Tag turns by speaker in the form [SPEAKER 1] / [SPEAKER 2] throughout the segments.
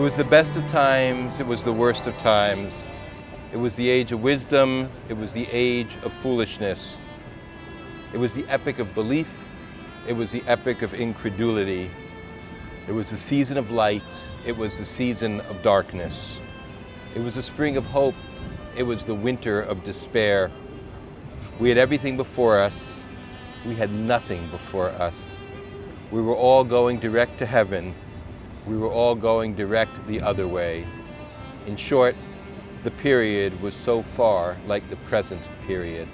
[SPEAKER 1] was the best of times, it was the worst of times. It was the age of wisdom, it was the age of foolishness. It was the epoch of belief, it was the epoch of incredulity. It was the season of light, it was the season of darkness. It was the spring of hope, it was the winter of despair. We had everything before us, we had nothing before us. We were all going direct to heaven, we were all going direct the other way. In short, the period was so far like the present period.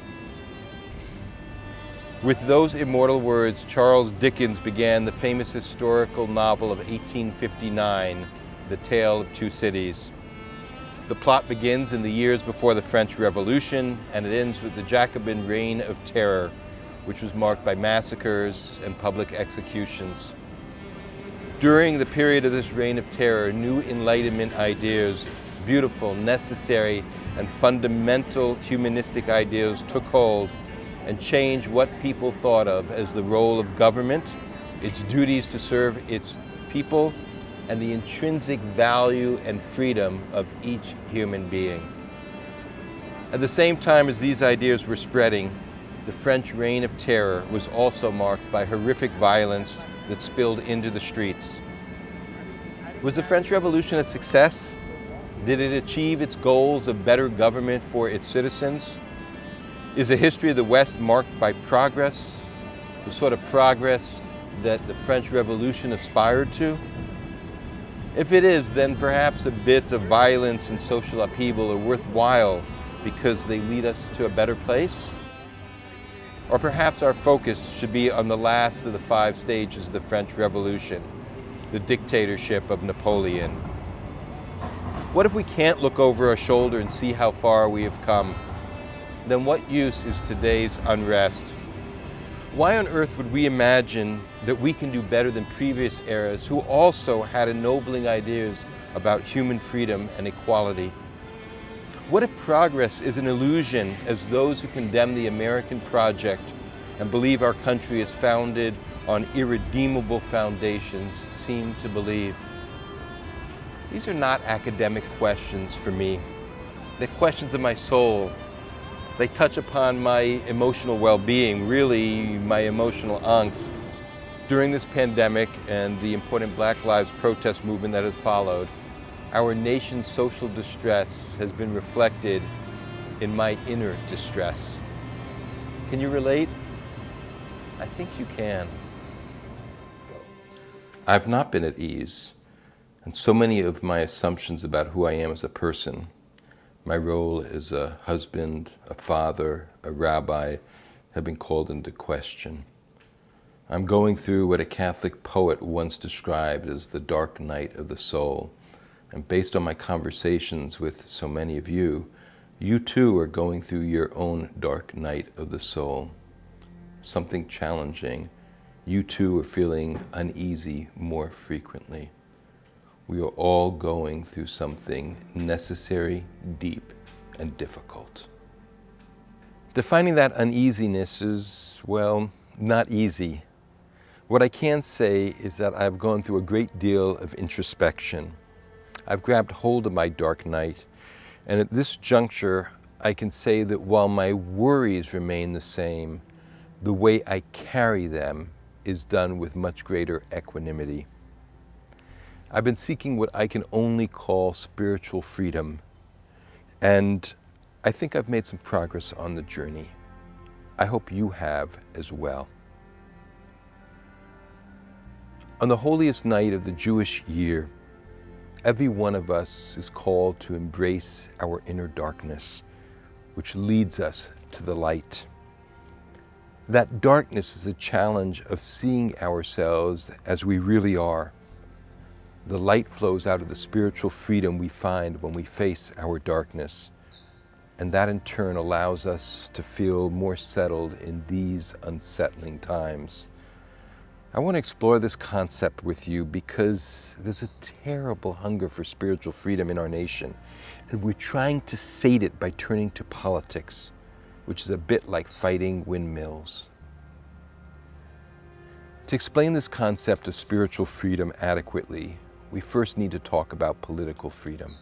[SPEAKER 1] With those immortal words, Charles Dickens began the famous historical novel of 1859, The Tale of Two Cities. The plot begins in the years before the French Revolution, and it ends with the Jacobin Reign of Terror, which was marked by massacres and public executions. During the period of this reign of terror, new Enlightenment ideas, beautiful, necessary, and fundamental humanistic ideas took hold and changed what people thought of as the role of government, its duties to serve its people, and the intrinsic value and freedom of each human being. At the same time as these ideas were spreading, the French Reign of Terror was also marked by horrific violence that spilled into the streets. Was the French Revolution a success? Did it achieve its goals of better government for its citizens? Is the history of the West marked by progress, the sort of progress that the French Revolution aspired to? If it is, then perhaps a bit of violence and social upheaval are worthwhile because they lead us to a better place? Or perhaps our focus should be on the last of the 5 stages of the French Revolution, the dictatorship of Napoleon. What if we can't look over our shoulder and see how far we have come? Then what use is today's unrest? Why on earth would we imagine that we can do better than previous eras who also had ennobling ideas about human freedom and equality? What if progress is an illusion, as those who condemn the American project and believe our country is founded on irredeemable foundations seem to believe? These are not academic questions for me. They're questions of my soul. They touch upon my emotional well-being, really my emotional angst. During this pandemic and the important Black Lives protest movement that has followed, our nation's social distress has been reflected in my inner distress. Can you relate? I think you can. I've not been at ease, and so many of my assumptions about who I am as a person, my role as a husband, a father, a rabbi, have been called into question. I'm going through what a Catholic poet once described as the dark night of the soul. And based on my conversations with so many of you, you too are going through your own dark night of the soul. Something challenging. You too are feeling uneasy more frequently. We are all going through something necessary, deep, and difficult. Defining that uneasiness is, well, not easy. What I can say is that I've gone through a great deal of introspection. I've grabbed hold of my dark night, and at this juncture, I can say that while my worries remain the same, the way I carry them is done with much greater equanimity. I've been seeking what I can only call spiritual freedom, and I think I've made some progress on the journey. I hope you have as well. On the holiest night of the Jewish year, every one of us is called to embrace our inner darkness, which leads us to the light. That darkness is a challenge of seeing ourselves as we really are. The light flows out of the spiritual freedom we find when we face our darkness, and that in turn allows us to feel more settled in these unsettling times. I want to explore this concept with you because there's a terrible hunger for spiritual freedom in our nation, and we're trying to sate it by turning to politics, which is a bit like fighting windmills. To explain this concept of spiritual freedom adequately, we first need to talk about political freedom.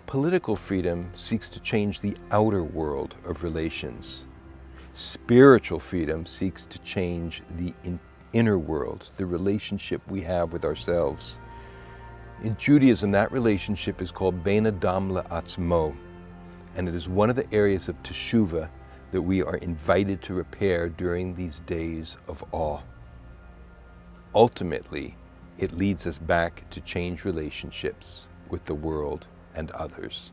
[SPEAKER 1] Political freedom seeks to change the outer world of relations. Spiritual freedom seeks to change the inner world, the relationship we have with ourselves. In Judaism, that relationship is called Ben Adam Le'atzmo, and it is one of the areas of teshuvah that we are invited to repair during these days of awe. Ultimately, it leads us back to change relationships with the world and others.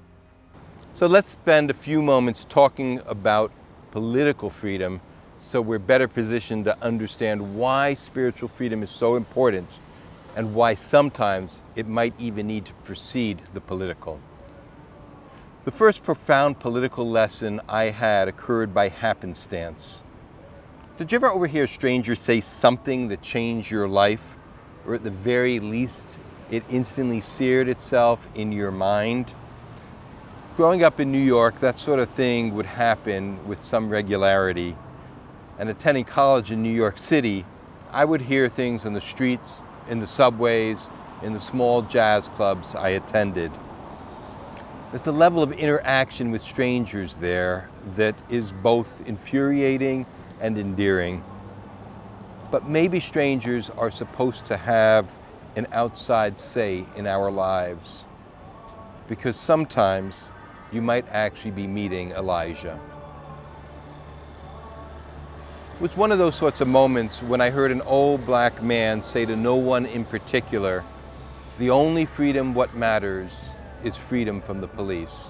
[SPEAKER 1] So let's spend a few moments talking about political freedom so we're better positioned to understand why spiritual freedom is so important and why sometimes it might even need to precede the political. The first profound political lesson I had occurred by happenstance. Did you ever overhear a stranger say something that changed your life, or at the very least, it instantly seared itself in your mind? Growing up in New York, that sort of thing would happen with some regularity. And attending college in New York City, I would hear things on the streets, in the subways, in the small jazz clubs I attended. There's a level of interaction with strangers there that is both infuriating and endearing. But maybe strangers are supposed to have an outside say in our lives, because sometimes you might actually be meeting Elijah. It was one of those sorts of moments when I heard an old black man say to no one in particular, "The only freedom what matters is freedom from the police."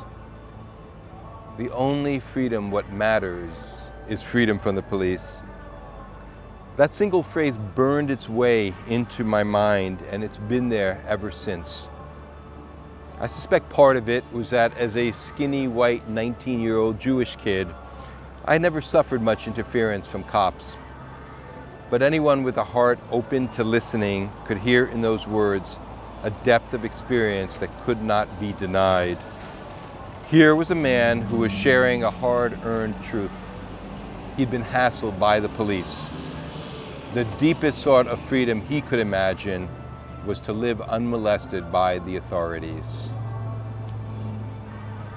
[SPEAKER 1] The only freedom what matters is freedom from the police. That single phrase burned its way into my mind, and it's been there ever since. I suspect part of it was that as a skinny white 19-year-old Jewish kid, I never suffered much interference from cops. But anyone with a heart open to listening could hear in those words a depth of experience that could not be denied. Here was a man who was sharing a hard-earned truth. He'd been hassled by the police. The deepest sort of freedom he could imagine was to live unmolested by the authorities.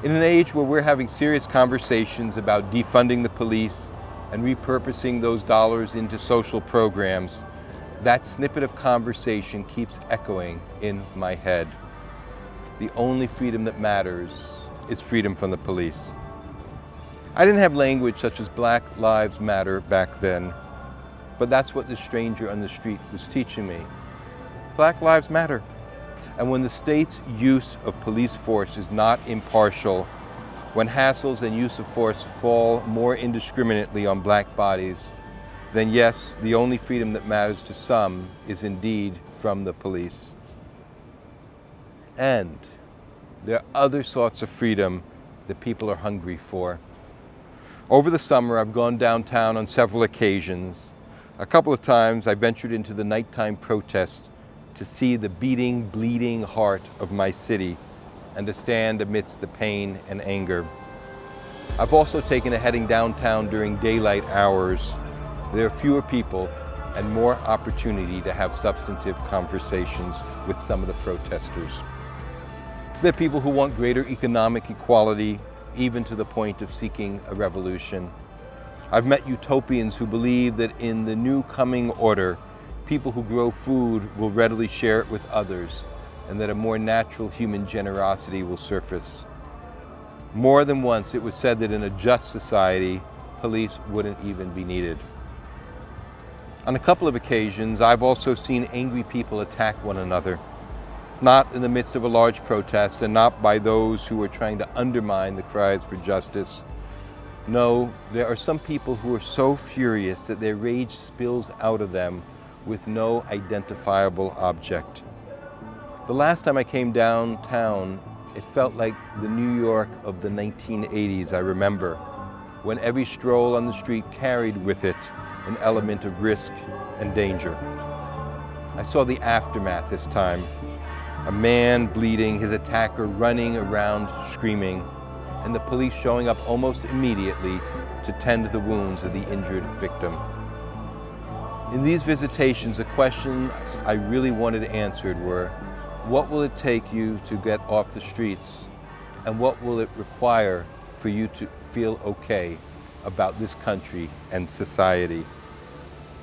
[SPEAKER 1] In an age where we're having serious conversations about defunding the police and repurposing those dollars into social programs, that snippet of conversation keeps echoing in my head. The only freedom that matters is freedom from the police. I didn't have language such as Black Lives Matter back then, but that's what the stranger on the street was teaching me. Black lives matter. And when the state's use of police force is not impartial, when hassles and use of force fall more indiscriminately on black bodies, then yes, the only freedom that matters to some is indeed from the police. And there are other sorts of freedom that people are hungry for. Over the summer, I've gone downtown on several occasions. A couple of times I ventured into the nighttime protests to see the beating, bleeding heart of my city and to stand amidst the pain and anger. I've also taken to heading downtown during daylight hours. There are fewer people and more opportunity to have substantive conversations with some of the protesters. There are people who want greater economic equality, even to the point of seeking a revolution. I've met utopians who believe that in the new coming order, people who grow food will readily share it with others, and that a more natural human generosity will surface. More than once, it was said that in a just society, police wouldn't even be needed. On a couple of occasions, I've also seen angry people attack one another, not in the midst of a large protest and not by those who are trying to undermine the cries for justice. No, there are some people who are so furious that their rage spills out of them with no identifiable object. The last time I came downtown, it felt like the New York of the 1980s, I remember, when every stroll on the street carried with it an element of risk and danger. I saw the aftermath this time. A man bleeding, his attacker running around screaming, and the police showing up almost immediately to tend to the wounds of the injured victim. In these visitations, the questions I really wanted answered were, What will it take you to get off the streets? And what will it require for you to feel okay about this country and society?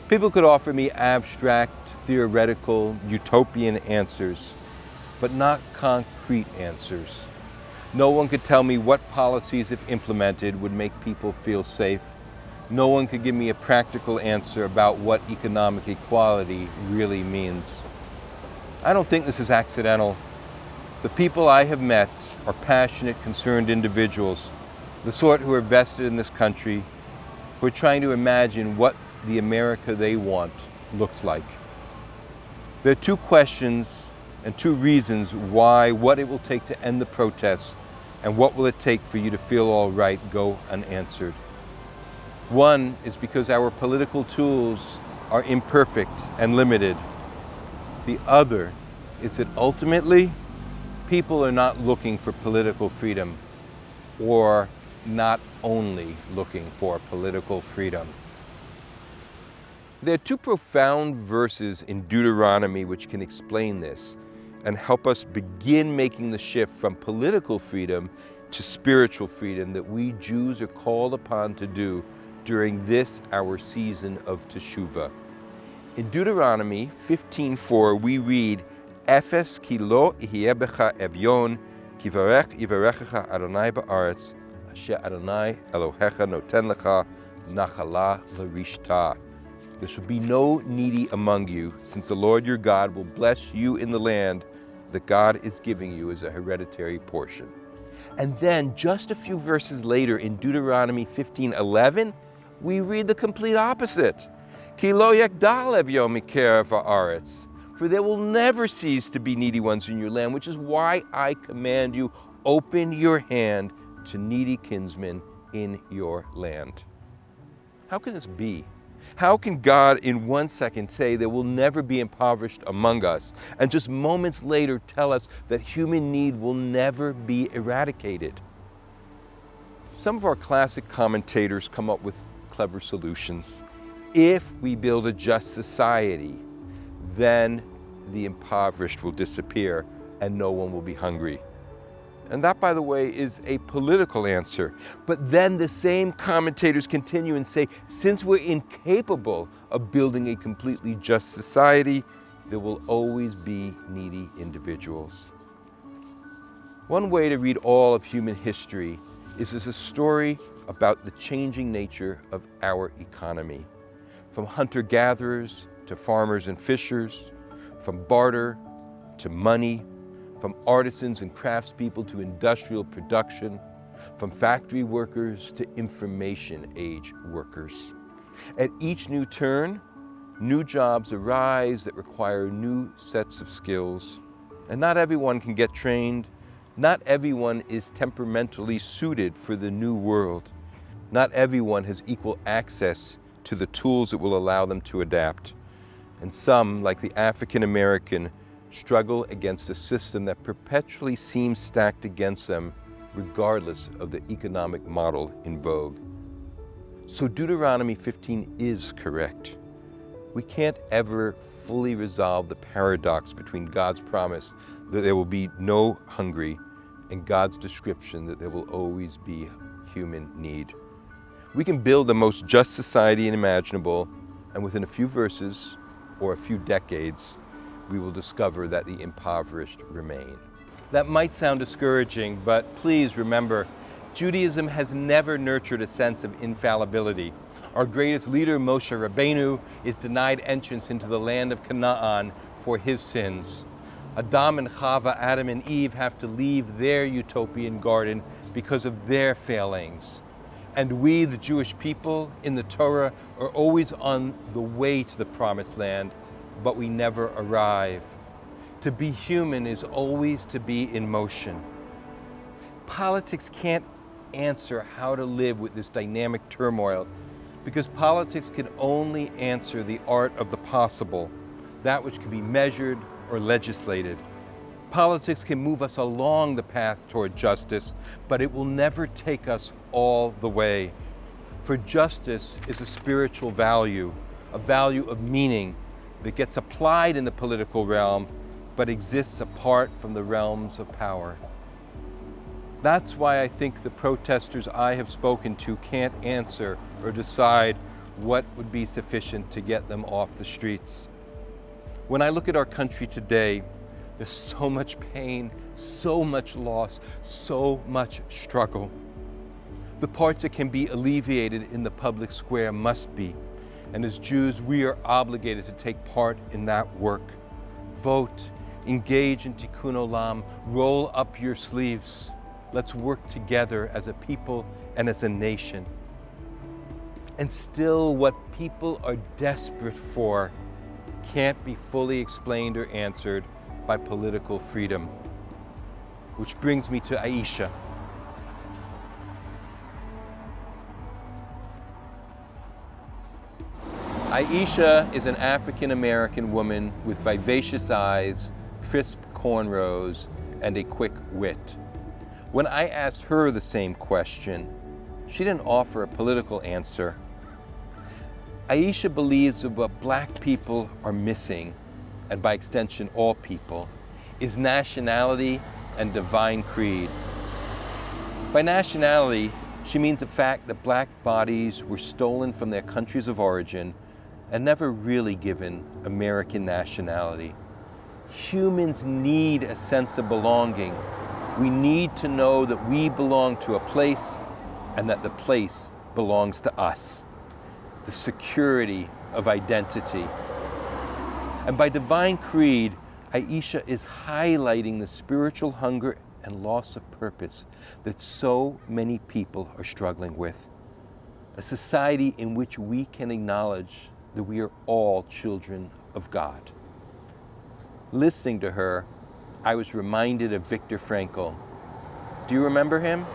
[SPEAKER 1] People could offer me abstract, theoretical, utopian answers, but not concrete answers. No one could tell me what policies, if implemented, would make people feel safe. No one could give me a practical answer about what economic equality really means. I don't think this is accidental. The people I have met are passionate, concerned individuals, the sort who are vested in this country, who are trying to imagine what the America they want looks like. There are two questions and two reasons why what it will take to end the protests and what will it take for you to feel all right go unanswered. One is because our political tools are imperfect and limited. The other is that ultimately, people are not looking for political freedom, or not only looking for political freedom. There are two profound verses in Deuteronomy which can explain this and help us begin making the shift from political freedom to spiritual freedom that we Jews are called upon to do during this, our season of Teshuvah. In Deuteronomy 15:4, we read, "Efes ki lo yihye becha evyon, ki varech yivarechecha Adonai ba'aretz, asher Adonai Elohecha noten lecha, nachala l'rishta." There shall be no needy among you, since the Lord your God will bless you in the land that God is giving you as a hereditary portion. And then, just a few verses later, in Deuteronomy 15:11, we read the complete opposite. Ki lo yagdal evyon mikerev haaretz, for there will never cease to be needy ones in your land, which is why I command you, open your hand to needy kinsmen in your land. How can this be? How can God in 1 second say there will never be impoverished among us, and just moments later tell us that human need will never be eradicated? Some of our classic commentators come up with clever solutions. If we build a just society, then the impoverished will disappear and no one will be hungry. And that, by the way, is a political answer. But then the same commentators continue and say, since we're incapable of building a completely just society, there will always be needy individuals. One way to read all of human history is as a story about the changing nature of our economy. From hunter-gatherers to farmers and fishers, from barter to money, from artisans and craftspeople to industrial production, from factory workers to information age workers. At each new turn, new jobs arise that require new sets of skills, and not everyone can get trained. Not everyone is temperamentally suited for the new world. Not everyone has equal access to the tools that will allow them to adapt. And some, like the African American, struggle against a system that perpetually seems stacked against them, regardless of the economic model in vogue. So Deuteronomy 15 is correct. We can't ever fully resolve the paradox between God's promise that there will be no hungry and God's description that there will always be human need. We can build the most just society imaginable, and within a few verses or a few decades, we will discover that the impoverished remain. That might sound discouraging, but please remember, Judaism has never nurtured a sense of infallibility. Our greatest leader, Moshe Rabbeinu, is denied entrance into the land of Canaan for his sins. Adam and Chava, Adam and Eve, have to leave their utopian garden because of their failings. And we, the Jewish people in the Torah, are always on the way to the promised land, but we never arrive. To be human is always to be in motion. Politics can't answer how to live with this dynamic turmoil, because politics can only answer the art of the possible, that which can be measured or legislated. Politics can move us along the path toward justice, but it will never take us all the way. For justice is a spiritual value, a value of meaning that gets applied in the political realm, but exists apart from the realms of power. That's why I think the protesters I have spoken to can't answer or decide what would be sufficient to get them off the streets. When I look at our country today, there's so much pain, so much loss, so much struggle. The parts that can be alleviated in the public square must be, and as Jews, we are obligated to take part in that work. Vote, engage in Tikkun Olam, roll up your sleeves. Let's work together as a people and as a nation. And still, what people are desperate for can't be fully explained or answered by political freedom. Which brings me to Aisha. Aisha is an African-American woman with vivacious eyes, crisp cornrows, and a quick wit. When I asked her the same question, she didn't offer a political answer. Aisha believes that what Black people are missing, and by extension all people, is nationality and divine creed. By nationality, she means the fact that Black bodies were stolen from their countries of origin and never really given American nationality. Humans need a sense of belonging. We need to know that we belong to a place and that the place belongs to us. The security of identity. And by divine creed, Aisha is highlighting the spiritual hunger and loss of purpose that so many people are struggling with. A society in which we can acknowledge that we are all children of God. Listening to her, I was reminded of Viktor Frankl. Do you remember him?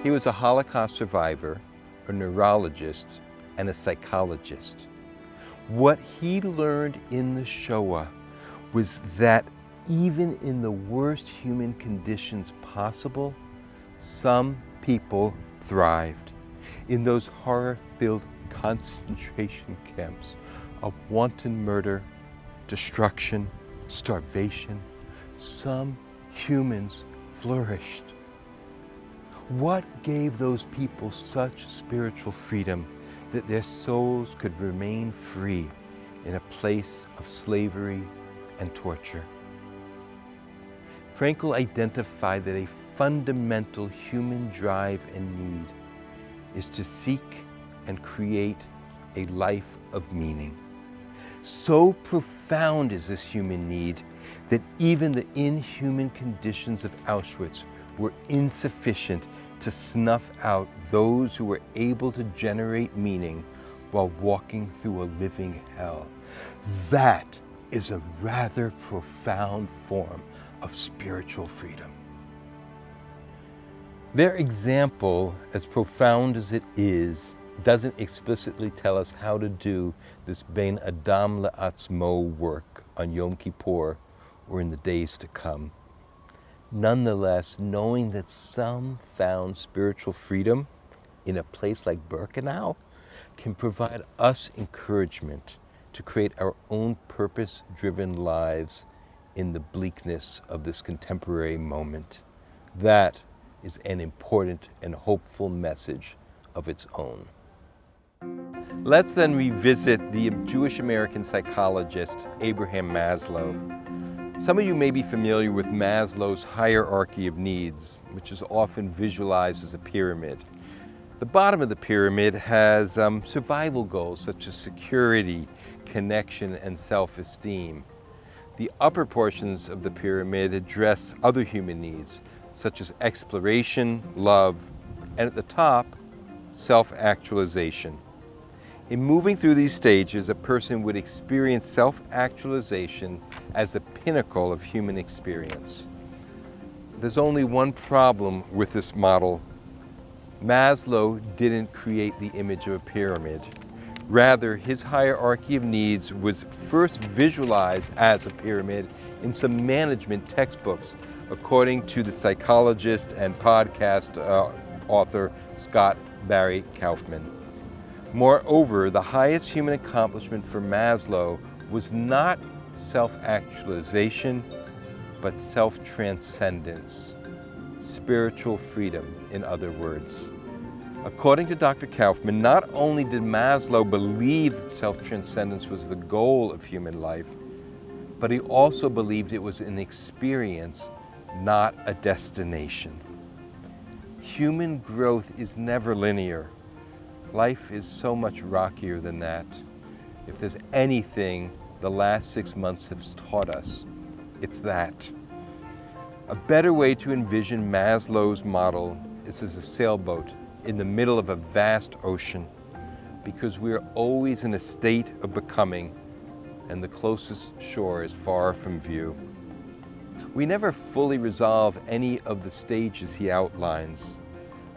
[SPEAKER 1] He was a Holocaust survivor, a neurologist, and a psychologist. What he learned in the Shoah was that even in the worst human conditions possible, some people thrived. In those horror-filled concentration camps of wanton murder, destruction, starvation, some humans flourished. What gave those people such spiritual freedom that their souls could remain free in a place of slavery and torture? Frankl identified that a fundamental human drive and need is to seek and create a life of meaning. So profound is this human need that even the inhuman conditions of Auschwitz were insufficient to snuff out those who were able to generate meaning while walking through a living hell. That is a rather profound form of spiritual freedom. Their example, as profound as it is, doesn't explicitly tell us how to do this Ben Adam Le'atzmo work on Yom Kippur or in the days to come. Nonetheless, knowing that some found spiritual freedom in a place like Birkenau can provide us encouragement to create our own purpose-driven lives in the bleakness of this contemporary moment. That is an important and hopeful message of its own. Let's then revisit the Jewish American psychologist Abraham Maslow. Some of you may be familiar with Maslow's hierarchy of needs, which is often visualized as a pyramid. The bottom of the pyramid has survival goals such as security, connection, and self-esteem. The upper portions of the pyramid address other human needs, such as exploration, love, and at the top, self-actualization. In moving through these stages, a person would experience self-actualization as the pinnacle of human experience. There's only one problem with this model. Maslow didn't create the image of a pyramid. Rather, his hierarchy of needs was first visualized as a pyramid in some management textbooks according to the psychologist and podcast author Scott Barry Kaufman. Moreover, the highest human accomplishment for Maslow was not self-actualization, but self-transcendence, spiritual freedom, in other words. According to Dr. Kaufman, not only did Maslow believe that self-transcendence was the goal of human life, but he also believed it was an experience, not a destination. Human growth is never linear. Life is so much rockier than that. If there's anything the last 6 months have taught us, it's that. A better way to envision Maslow's model is as a sailboat in the middle of a vast ocean, because we are always in a state of becoming, and the closest shore is far from view. We never fully resolve any of the stages he outlines.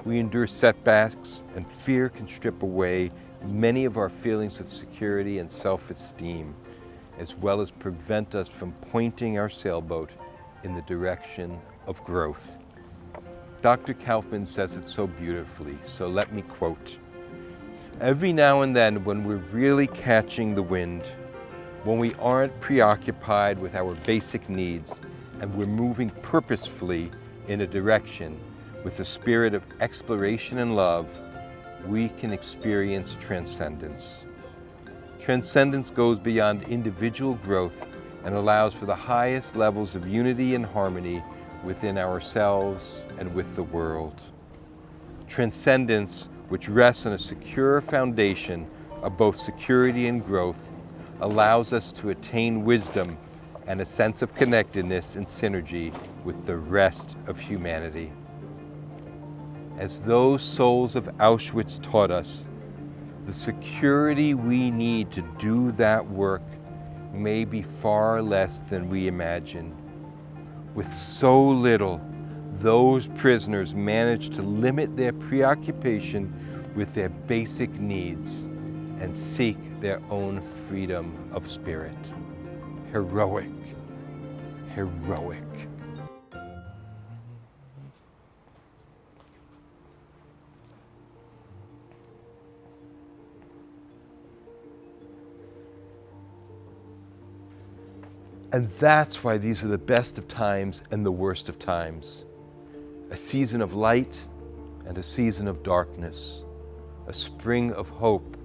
[SPEAKER 1] We endure setbacks, and fear can strip away many of our feelings of security and self-esteem, as well as prevent us from pointing our sailboat in the direction of growth. Dr. Kaufman says it so beautifully, so let me quote. "Every now and then, when we're really catching the wind, when we aren't preoccupied with our basic needs, and we're moving purposefully in a direction with a spirit of exploration and love, we can experience transcendence. Transcendence goes beyond individual growth and allows for the highest levels of unity and harmony within ourselves and with the world. Transcendence, which rests on a secure foundation of both security and growth, allows us to attain wisdom and a sense of connectedness and synergy with the rest of humanity. As those souls of Auschwitz taught us, the security we need to do that work may be far less than we imagine. With so little, those prisoners managed to limit their preoccupation with their basic needs and seek their own freedom of spirit. Heroic, heroic." And that's why these are the best of times and the worst of times. A season of light and a season of darkness. A spring of hope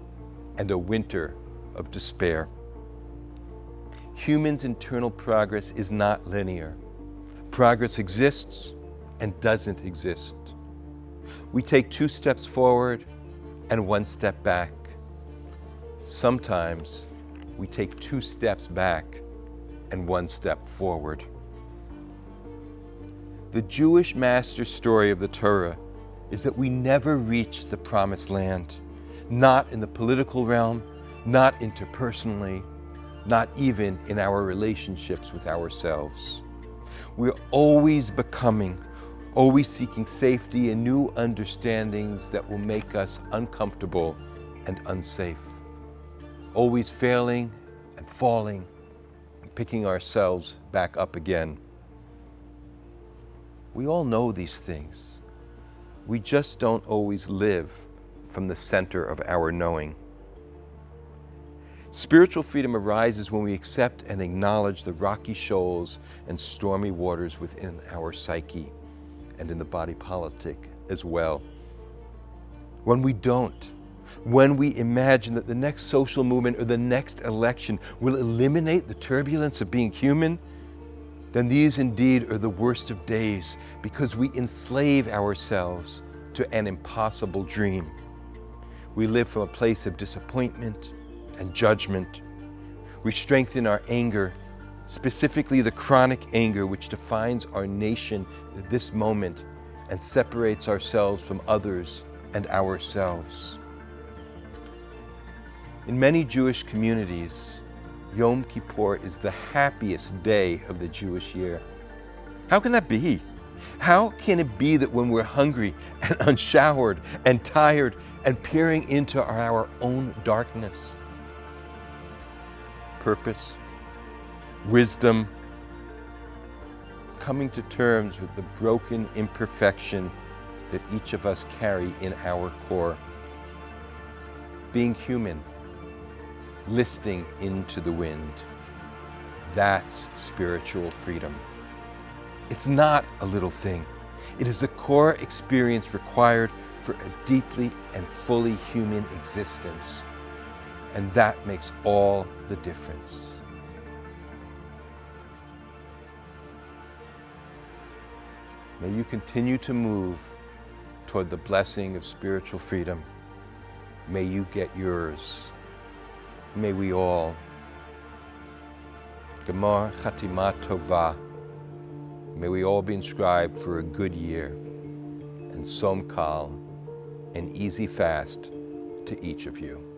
[SPEAKER 1] and a winter of despair. Humans' internal progress is not linear. Progress exists and doesn't exist. We take 2 steps forward and 1 step back. Sometimes we take 2 steps back and 1 step forward. The Jewish master story of the Torah is that we never reach the promised land, not in the political realm, not interpersonally, not even in our relationships with ourselves. We're always becoming, always seeking safety and new understandings that will make us uncomfortable and unsafe. Always failing and falling, picking ourselves back up again. We all know these things. We just don't always live from the center of our knowing. Spiritual freedom arises when we accept and acknowledge the rocky shoals and stormy waters within our psyche and in the body politic as well. When we don't, when we imagine that the next social movement or the next election will eliminate the turbulence of being human, then these indeed are the worst of days, because we enslave ourselves to an impossible dream. We live from a place of disappointment and judgment. We strengthen our anger, specifically the chronic anger which defines our nation at this moment and separates ourselves from others and ourselves. In many Jewish communities, Yom Kippur is the happiest day of the Jewish year. How can that be? How can it be that when we're hungry and unshowered and tired and peering into our own darkness, purpose, wisdom, coming to terms with the broken imperfection that each of us carry in our core. Being human, listening into the wind. That's spiritual freedom. It's not a little thing. It is a core experience required for a deeply and fully human existence. And that makes all the difference. May you continue to move toward the blessing of spiritual freedom. May you get yours. May we all. Gemar Chatima Tova. May we all be inscribed for a good year, and Som Kal, an easy fast to each of you.